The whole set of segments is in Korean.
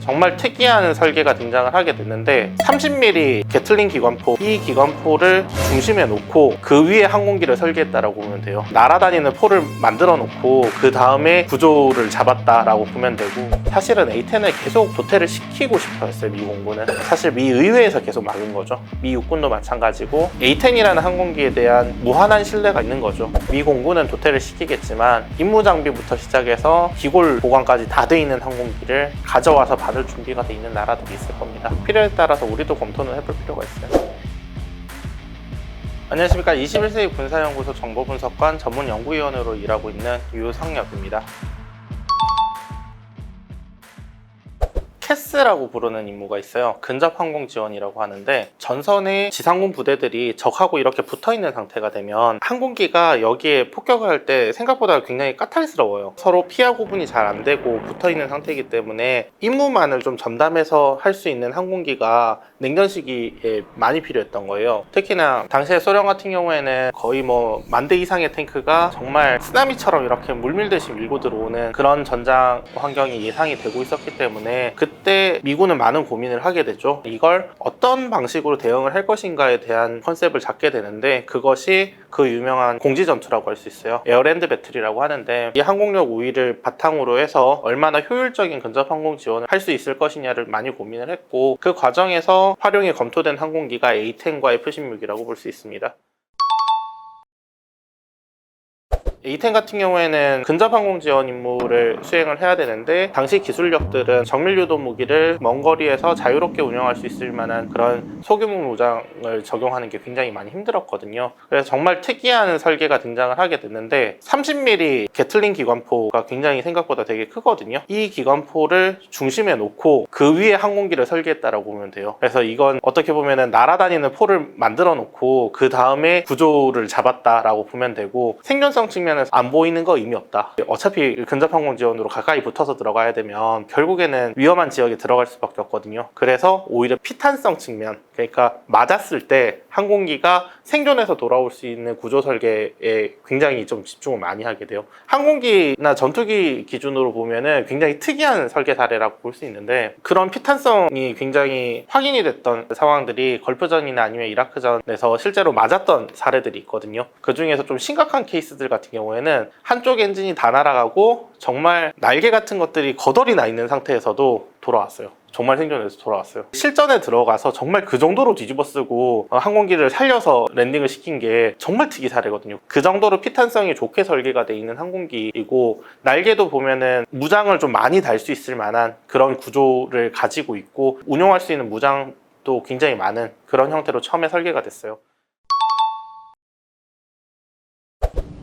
정말 특이한 설계가 등장을 하게 됐는데 30mm 게틀링 기관포, 이 기관포를 중심에 놓고 그 위에 항공기를 설계했다라고 보면 돼요. 날아다니는 포를 만들어 놓고 그 다음에 구조를 잡았다라고 보면 되고, 사실은 A-10을 계속 도태를 시키고 싶어 했어요, 미 공군은. 사실 미 의회에서 계속 막은 거죠. 미 육군도 마찬가지고 A-10이라는 항공기에 대한 무한한 신뢰가 있는 거죠. 미 공군은 도태를 시키겠지만 임무 장비부터 시작해서 기골 보관까지 다 돼 있는 항공기를 가져와서 받을 준비가 돼 있는 나라들이 있을 겁니다. 필요에 따라서 우리도 검토는 해볼 필요가 있어요. 안녕하십니까. 21세기 군사연구소 정보분석관 전문연구위원으로 일하고 있는 유성엽입니다. 캐스라고 부르는 임무가 있어요. 근접항공지원이라고 하는데, 전선에 지상군 부대들이 적하고 이렇게 붙어있는 상태가 되면 항공기가 여기에 폭격을 할 때 생각보다 굉장히 까탈스러워요. 서로 피하 구분이 잘 안 되고 붙어있는 상태이기 때문에 임무만을 좀 전담해서 할 수 있는 항공기가 냉전 시기에 많이 필요했던 거예요. 특히나 당시에 소련 같은 경우에는 거의 뭐 10,000대 이상의 탱크가 정말 쓰나미처럼 이렇게 물밀듯이 밀고 들어오는 그런 전장 환경이 예상이 되고 있었기 때문에 그때 미군은 많은 고민을 하게 되죠. 이걸 어떤 방식으로 대응을 할 것인가에 대한 컨셉을 잡게 되는데, 그것이 그 유명한 공지전투라고 할 수 있어요. 에어랜드 배틀이라고 하는데, 이 항공력 우위를 바탕으로 해서 얼마나 효율적인 근접항공 지원을 할 수 있을 것이냐를 많이 고민을 했고, 그 과정에서 활용이 검토된 항공기가 A-10과 F-16이라고 볼 수 있습니다. A-10 같은 경우에는 근접항공 지원 임무를 수행을 해야 되는데, 당시 기술력들은 정밀유도 무기를 먼 거리에서 자유롭게 운영할 수 있을 만한 그런 소규모 무장을 적용하는 게 굉장히 많이 힘들었거든요. 그래서 정말 특이한 설계가 등장을 하게 됐는데, 30mm 게틀링 기관포가 굉장히 생각보다 되게 크거든요. 이 기관포를 중심에 놓고 그 위에 항공기를 설계했다라고 보면 돼요. 그래서 이건 어떻게 보면은 날아다니는 포를 만들어 놓고 그 다음에 구조를 잡았다라고 보면 되고, 생존성 측면 안 보이는 거 의미 없다. 어차피 근접항공 지원으로 가까이 붙어서 들어가야 되면 결국에는 위험한 지역에 들어갈 수밖에 없거든요. 그래서 오히려 피탄성 측면, 그러니까 맞았을 때 항공기가 생존해서 돌아올 수 있는 구조 설계에 굉장히 좀 집중을 많이 하게 돼요. 항공기나 전투기 기준으로 보면은 굉장히 특이한 설계 사례라고 볼 수 있는데, 그런 피탄성이 굉장히 확인이 됐던 상황들이 걸프전이나 아니면 이라크전에서 실제로 맞았던 사례들이 있거든요. 그 중에서 좀 심각한 케이스들 같은 경우에는 한쪽 엔진이 다 날아가고 정말 날개 같은 것들이 거덜이 나 있는 상태에서도 돌아왔어요. 정말 생존해서 돌아왔어요. 실전에 들어가서 정말 그 정도로 뒤집어 쓰고 항공기를 살려서 랜딩을 시킨 게 정말 특이 사례거든요. 그 정도로 피탄성이 좋게 설계가 돼 있는 항공기이고, 날개도 보면은 무장을 좀 많이 달 수 있을 만한 그런 구조를 가지고 있고, 운용할 수 있는 무장도 굉장히 많은 그런 형태로 처음에 설계가 됐어요.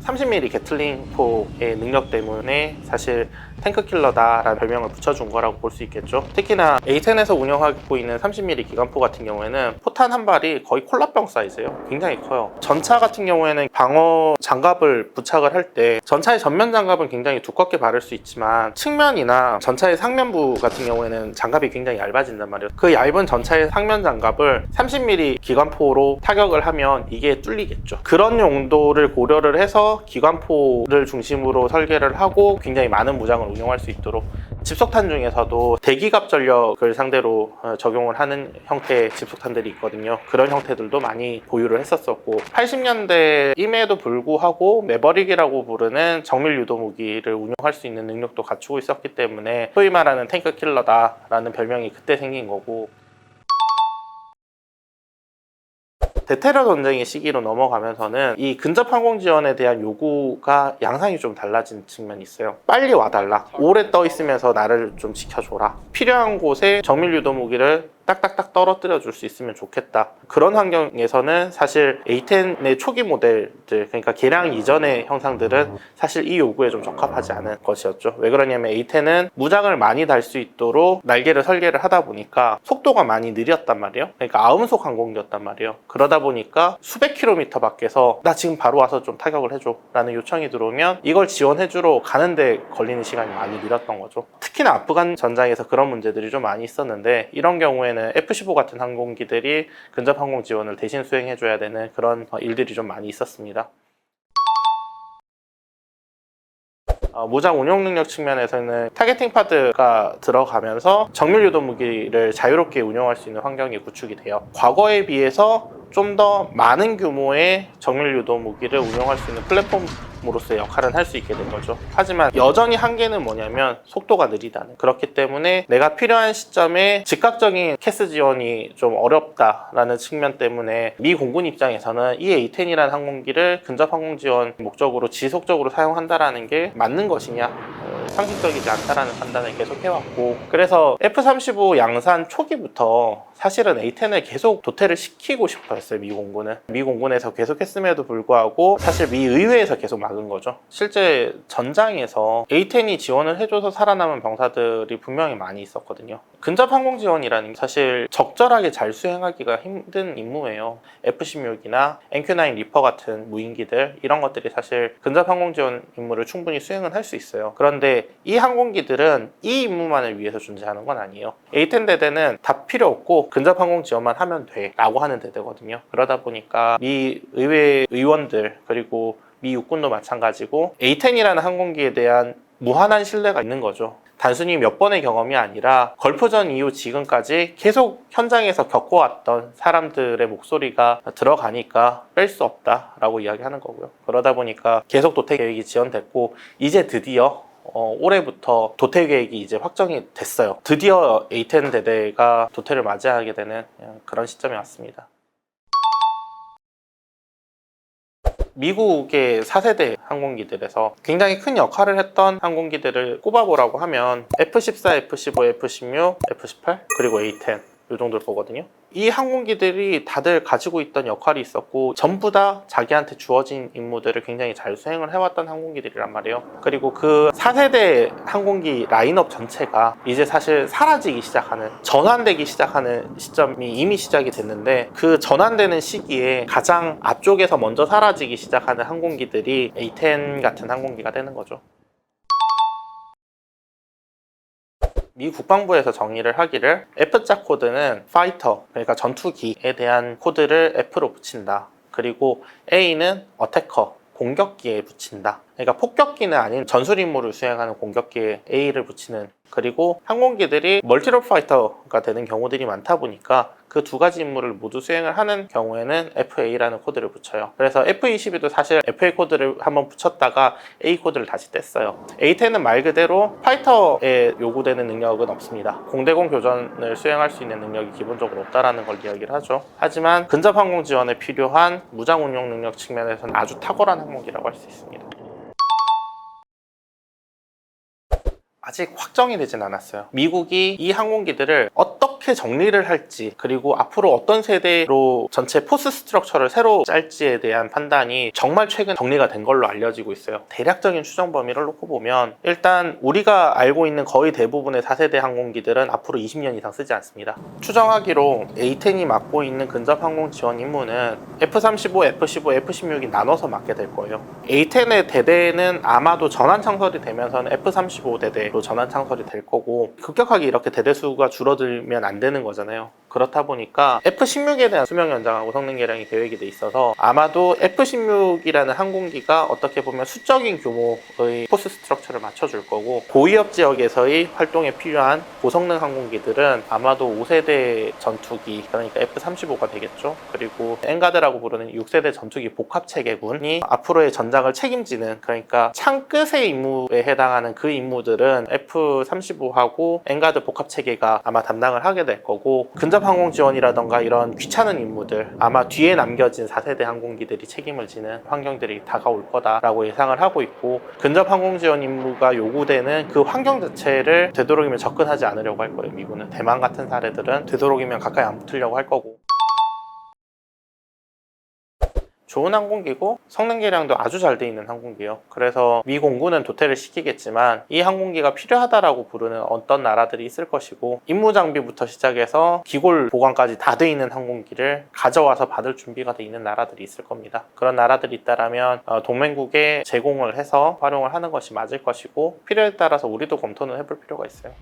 30mm 게틀링 포의 능력 때문에 사실 탱크킬러다라는 별명을 붙여준 거라고 볼 수 있겠죠. 특히나 A-10에서 운영하고 있는 30mm 기관포 같은 경우에는 포탄 한 발이 거의 콜라병 사이즈예요. 굉장히 커요. 전차 같은 경우에는 방어 장갑을 부착을 할 때 전차의 전면 장갑은 굉장히 두껍게 바를 수 있지만, 측면이나 전차의 상면부 같은 경우에는 장갑이 굉장히 얇아진단 말이에요. 그 얇은 전차의 상면 장갑을 30mm 기관포로 타격을 하면 이게 뚫리겠죠. 그런 용도를 고려를 해서 기관포를 중심으로 설계를 하고 굉장히 많은 무장을 운용할 수 있도록, 집속탄 중에서도 대기갑 전력을 상대로 적용을 하는 형태의 집속탄들이 있거든요. 그런 형태들도 많이 보유를 했었었고, 80년대임에도 불구하고 매버릭이라고 부르는 정밀 유도 무기를 운용할 수 있는 능력도 갖추고 있었기 때문에 소위 말하는 탱크 킬러다라는 별명이 그때 생긴 거고, 대테러 전쟁의 시기로 넘어가면서는 이 근접 항공 지원에 대한 요구가 양상이 좀 달라진 측면이 있어요. 빨리 와달라, 오래 떠 있으면서 나를 좀 지켜줘라, 필요한 곳에 정밀 유도 무기를 딱딱딱 떨어뜨려 줄 수 있으면 좋겠다. 그런 환경에서는 사실 A-10의 초기 모델들, 그러니까 개량 이전의 형상들은 사실 이 요구에 좀 적합하지 않은 것이었죠. 왜 그러냐면 A-10은 무장을 많이 달 수 있도록 날개를 설계를 하다 보니까 속도가 많이 느렸단 말이에요. 그러니까 아음속 항공기였단 말이에요. 그러다 보니까 수백 킬로미터 밖에서 나 지금 바로 와서 좀 타격을 해줘 라는 요청이 들어오면 이걸 지원해주러 가는데 걸리는 시간이 많이 늘었던 거죠. 특히나 아프간 전장에서 그런 문제들이 좀 많이 있었는데, 이런 경우에는 F-15 같은 항공기들이 근접 항공 지원을 대신 수행해줘야 되는 그런 일들이 좀 많이 있었습니다. 무장 운용 능력 측면에서는 타겟팅 파드가 들어가면서 정밀 유도 무기를 자유롭게 운용할 수 있는 환경이 구축이 돼요. 과거에 비해서 좀 더 많은 규모의 정밀 유도 무기를 운용할 수 있는 플랫폼으로서의 역할은 할 수 있게 된 거죠. 하지만 여전히 한계는 뭐냐면 속도가 느리다는, 그렇기 때문에 내가 필요한 시점에 즉각적인 캐스 지원이 좀 어렵다라는 측면 때문에 미 공군 입장에서는 이 A-10이라는 항공기를 근접 항공 지원 목적으로 지속적으로 사용한다라는 게 맞는 것이냐, 상식적이지 않다라는 판단을 계속 해왔고, 그래서 F-35 양산 초기부터 사실은 A-10을 계속 도태를 시키고 싶어 했어요. 미 공군은. 미 공군에서 계속 했음에도 불구하고 사실 미 의회에서 계속 막은 거죠. 실제 전장에서 A-10이 지원을 해줘서 살아남은 병사들이 분명히 많이 있었거든요. 근접 항공 지원이라는 게 사실 적절하게 잘 수행하기가 힘든 임무예요. F-16이나 MQ-9 리퍼 같은 무인기들, 이런 것들이 사실 근접 항공 지원 임무를 충분히 수행은 할 수 있어요. 그런데 이 항공기들은 이 임무만을 위해서 존재하는 건 아니에요. A-10 대대는 다 필요 없고 근접 항공 지원만 하면 돼 라고 하는 대대거든요. 그러다 보니까 미 의회 의원들, 그리고 미 육군도 마찬가지고 A-10이라는 항공기에 대한 무한한 신뢰가 있는 거죠. 단순히 몇 번의 경험이 아니라 걸프전 이후 지금까지 계속 현장에서 겪어왔던 사람들의 목소리가 들어가니까 뺄 수 없다라고 이야기하는 거고요. 그러다 보니까 계속 도태 계획이 지연됐고, 이제 드디어 올해부터 도태 계획이 이제 확정이 됐어요. 드디어 A-10 대대가 도태를 맞이하게 되는 그런 시점이 왔습니다. 미국의 4세대 항공기들에서 굉장히 큰 역할을 했던 항공기들을 꼽아보라고 하면 F-14, F-15, F-16, F-18 그리고 A-10, 이 정도를 보거든요. 이 항공기들이 다들 가지고 있던 역할이 있었고, 전부 다 자기한테 주어진 임무들을 굉장히 잘 수행을 해왔던 항공기들이란 말이에요. 그리고 그 4세대 항공기 라인업 전체가 이제 사실 사라지기 시작하는, 전환되기 시작하는 시점이 이미 시작이 됐는데, 그 전환되는 시기에 가장 앞쪽에서 먼저 사라지기 시작하는 항공기들이 A-10 같은 항공기가 되는 거죠. 미 국방부에서 정의를 하기를 F자 코드는 파이터, 그러니까 전투기에 대한 코드를 F로 붙인다. 그리고 A는 어태커, 공격기에 붙인다. 그러니까 폭격기는 아닌 전술 임무를 수행하는 공격기에 A를 붙이는. 그리고 항공기들이 멀티롤 파이터가 되는 경우들이 많다 보니까 그 두 가지 임무를 모두 수행을 하는 경우에는 FA라는 코드를 붙여요. 그래서 F-22도 사실 FA 코드를 한번 붙였다가 A 코드를 다시 뗐어요. A-10은 말 그대로 파이터에 요구되는 능력은 없습니다. 공대공 교전을 수행할 수 있는 능력이 기본적으로 없다라는 걸 이야기를 하죠. 하지만 근접 항공 지원에 필요한 무장 운용 능력 측면에서는 아주 탁월한 항공기라고 할 수 있습니다. 아직 확정이 되진 않았어요. 미국이 이 항공기들을 어떻게 정리를 할지, 그리고 앞으로 어떤 세대로 전체 포스 스트럭처를 새로 짤지에 대한 판단이 정말 최근 정리가 된 걸로 알려지고 있어요. 대략적인 추정 범위를 놓고 보면 일단 우리가 알고 있는 거의 대부분의 4세대 항공기들은 앞으로 20년 이상 쓰지 않습니다. 추정하기로 A-10이 맡고 있는 근접 항공 지원 임무는 F-35, F-15, F-16이 나눠서 맡게 될 거예요. A-10의 대대는 아마도 전환 창설이 되면서는 F-35 대대로 전환 창설이 될 거고, 급격하게 이렇게 대대 수가 줄어들면 안 되는 거잖아요. 그렇다 보니까 F-16에 대한 수명 연장하고 성능 개량이 계획이 돼 있어서 아마도 F-16이라는 항공기가 어떻게 보면 수적인 규모의 포스 스트럭처를 맞춰줄 거고, 고위협 지역에서의 활동에 필요한 고성능 항공기들은 아마도 5세대 전투기, 그러니까 F-35가 되겠죠. 그리고 엔가드라고 부르는 6세대 전투기 복합체계군이 앞으로의 전장을 책임지는, 그러니까 창 끝의 임무에 해당하는 그 임무들은 F-35하고 엔가드 복합체계가 아마 담당을 하게 될 거고, 근접 항공 지원이라던가 이런 귀찮은 임무들 아마 뒤에 남겨진 4세대 항공기들이 책임을 지는 환경들이 다가올 거다라고 예상을 하고 있고, 근접 항공 지원 임무가 요구되는 그 환경 자체를 되도록이면 접근하지 않으려고 할 거예요. 미군은 대만 같은 사례들은 되도록이면 가까이 안 붙으려고 할 거고. 좋은 항공기고 성능 개량도 아주 잘 돼 있는 항공기예요. 그래서 미 공군은 도태를 시키겠지만 이 항공기가 필요하다라고 부르는 어떤 나라들이 있을 것이고, 임무 장비부터 시작해서 기골 보관까지 다 돼 있는 항공기를 가져와서 받을 준비가 돼 있는 나라들이 있을 겁니다. 그런 나라들이 있다라면 동맹국에 제공을 해서 활용을 하는 것이 맞을 것이고, 필요에 따라서 우리도 검토는 해볼 필요가 있어요.